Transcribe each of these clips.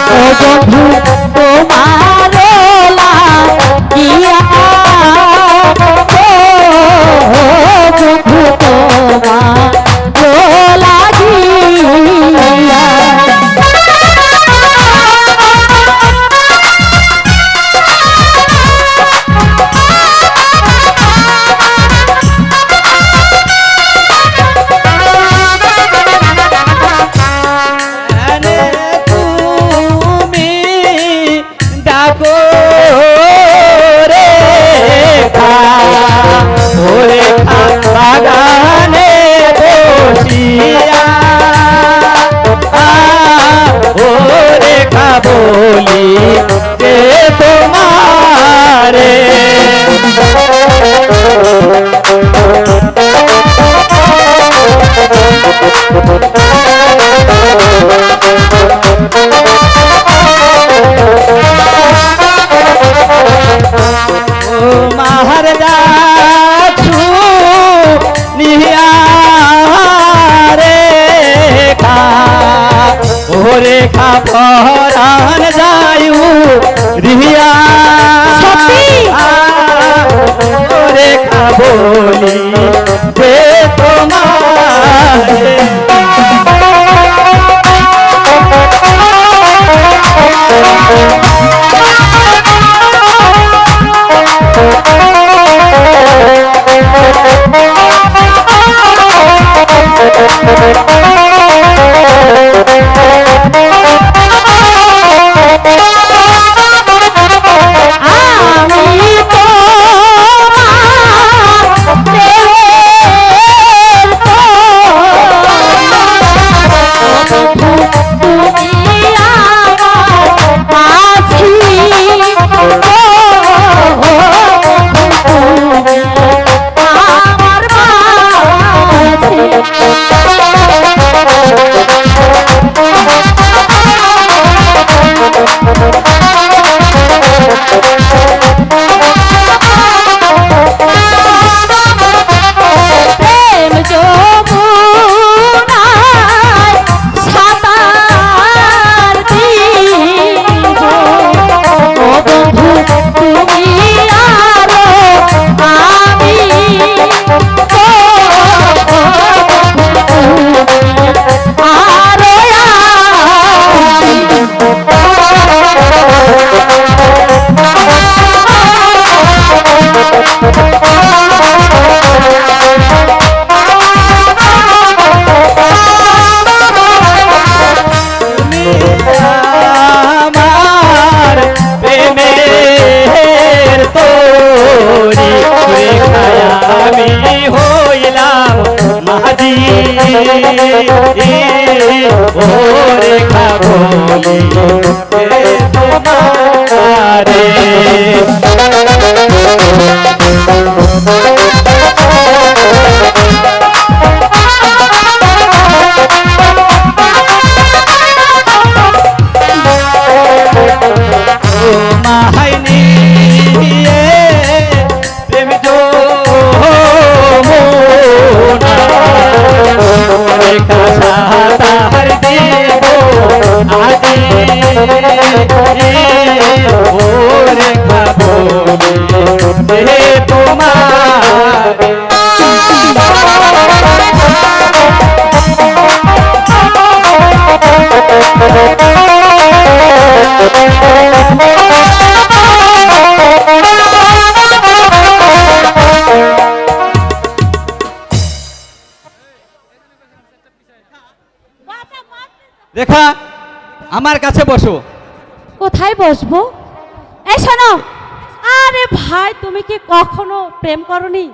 ও বন্ধু তোমার লাগিয়া বন্ধু তোমার লাগিয়া बोली के तुम्हारे माहर जा निया रे खा ओरे खा पहरान जायू रिया ओरे खा बोली दे तुम्हारे ओरे खा बोली तुम्हारे माहनी प्रेम जो हर देवो आदि और बोले दे तुम्हारे देखा আমার কাছে বসো কোথায় বসবো এই শোনো আরে ভাই তুমি কি কখনো প্রেম করনি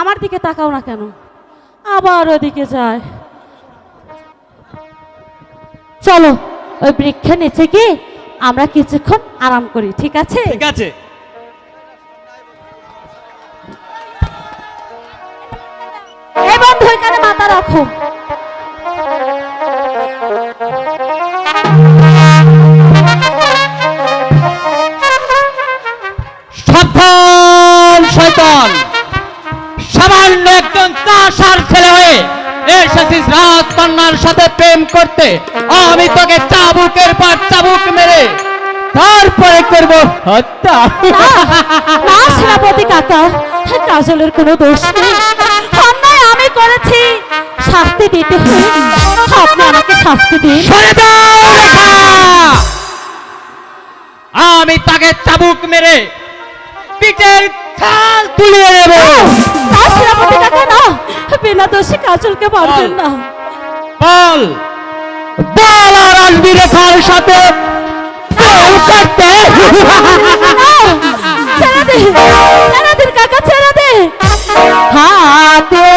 আমার দিকে তাকাও না কেন আবার ওদিকে যায় চলো ওই বৃক্ষের নিচে গিয়ে আমরা কিছুক্ষণ আরাম করি ঠিক আছে ঠিক আছে এই বন্ধু এখানে মাথা রাখো শয়তান সামান্য একজন চাষার ছেলে হয়ে এসেছিস রাজকন্যার সাথে প্রেম করতে আমি তোকে চাবুকের পর চাবুক মেরে হত্যা। না না সেনাপতি কাকা, কাজলের কোনো দোষ নেই, অন্যায় আমি করেছি, শাস্তি দিতে হবে, আপনি আমাকে শাস্তি দিন। সরে দাও রেখা, আমি তাকে চাবুক মেরে পিঠের ছাল তুলে নেব। না সেনাপতি কাকা, না, বিনা দোষে কাজলকে মারবেন না। বল বল, আর আসবি রেখার সাথে বল করতে। ছেড়ে দে, ছেড়ে দিন কাকা, ছেড়ে দে। হাতে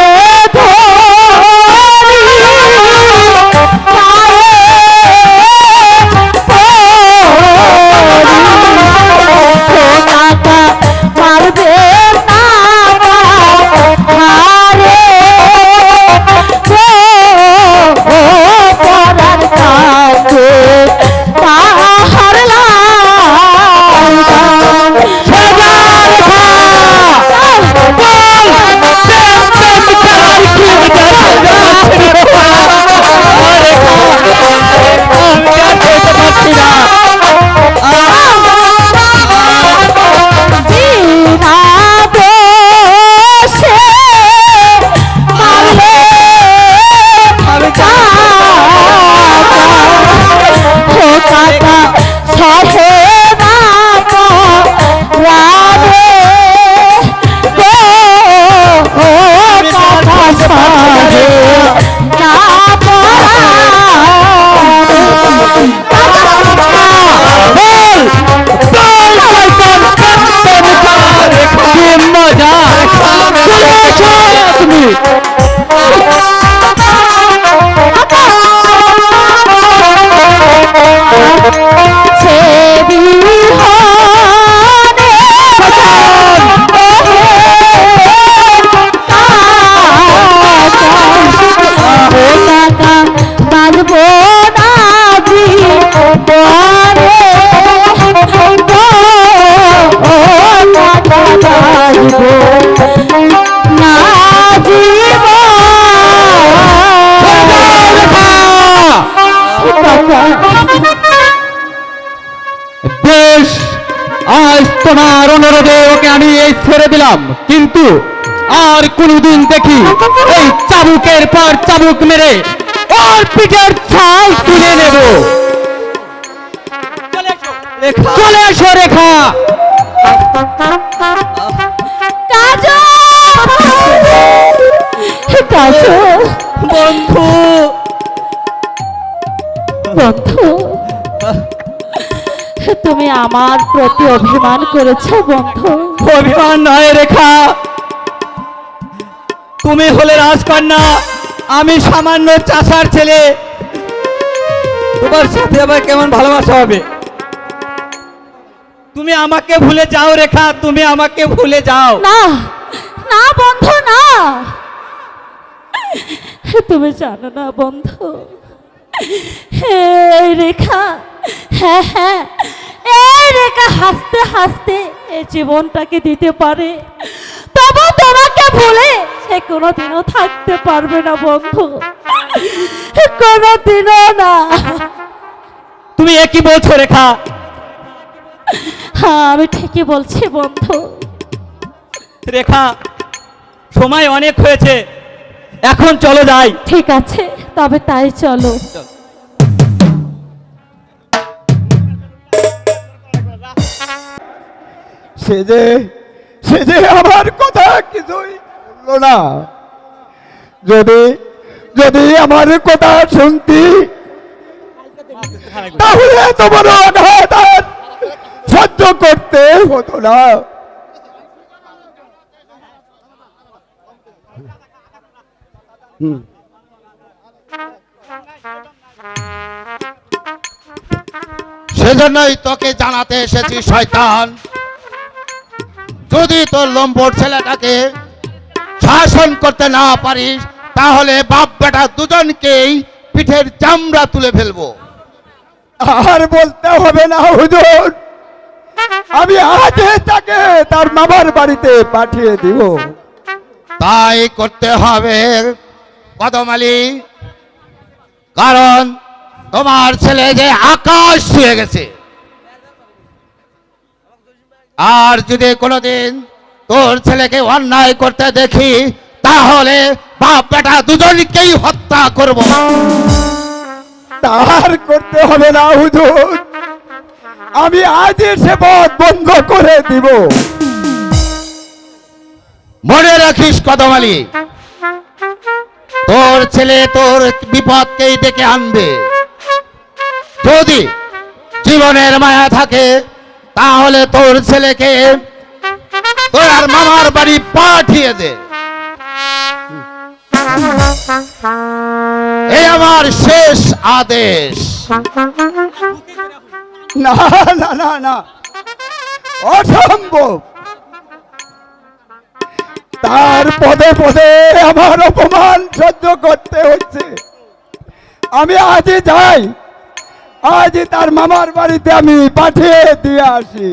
ধরি পায়ে পড়ি, ও কাকা মারবে না হারে গো, ও পরার কাছে তাহার বেশ, আজ তোমার অনুরোধে ওকে আমি এই ছেড়ে দিলাম, কিন্তু আর কোনদিন দেখি এই চাবুকের পর চাবুক মেরে ওর পিঠের ছাল তুলে নেব। চলে এসো রেখা। কাজল, বন্ধু, বন্ধু, তুমি আমার প্রতি অভিমান করেছো বন্ধু। অভিমান নয় রেখা, তুমি হলে রাজকন্যা, আমি সামান্য চাষার ছেলে, তোমার সাথে আবার কেমন ভালোবাসা হবে? তুমি আমাকে ভুলে যাও রেখা, তুমি আমাকে ভুলে যাও। না না বন্ধু, না, তুমি জানো না বন্ধু, এই রেখা, হ্যাঁ হ্যাঁ, এই রেখা হাসতে হাসতে এই জীবনটাকে দিতে পারে, তবু তোমাকে ভুলে সে কোনোদিনও থাকতে পারবে না বন্ধু, কোনোদিনও না। তুমি একই বলছো রেখা? হ্যাঁ, আমি ঠিকই বলছি বন্ধু। রেখা, সময় অনেক হয়েছে, এখন চলো যাই। ঠিক আছে, তবে তাই চলো। সে যে আমার কথা কিছুই বললো না। যদি যদি আমার কথা শুনতি তাহলে তোমার আঘাত আর সহ্য করতে হতো না। সেজন্যই তোকে জানাতে এসেছি শয়তান, যদি তোর লম্বট ছেলেটাকে শাসন করতে না পারিস তাহলে বাপ বেটা দুজনকেই পিঠের চামড়া তুলে ফেলবো। আর বলতে হবে না হুজুর, আমি আজই তাকে তার মামার বাড়িতে পাঠিয়ে দিব। তাই করতে হবে কদম আলী, কারণ তোমার ছেলে যে আকাশ ছুঁয়ে গেছে। আর যদি কোনোদিন তোর ছেলেকে অন্যায় করতে দেখি তাহলে বাপ বেটা দুজনকেই হত্যা করব। তার করতে হবে না হুজুর, আমি আজই সে পথ বন্ধ করে দিব। মনে রাখিস কদম আলী, তোর ছেলে তোর বিপদকেই ডেকে আনবে। যদি জীবনের মায়া থাকে তাহলে তোর ছেলেকে তোর আর মামার বাড়ি পাঠিয়ে দে। এই আমার শেষ আদেশ। না না না না, অসম্ভব। তার পদে পদে আমার অপমান সহ্য করতে হচ্ছে। আমি আজই যাই, আজই তার মামার বাড়িতে আমি পাঠিয়ে দিয়ে আসি।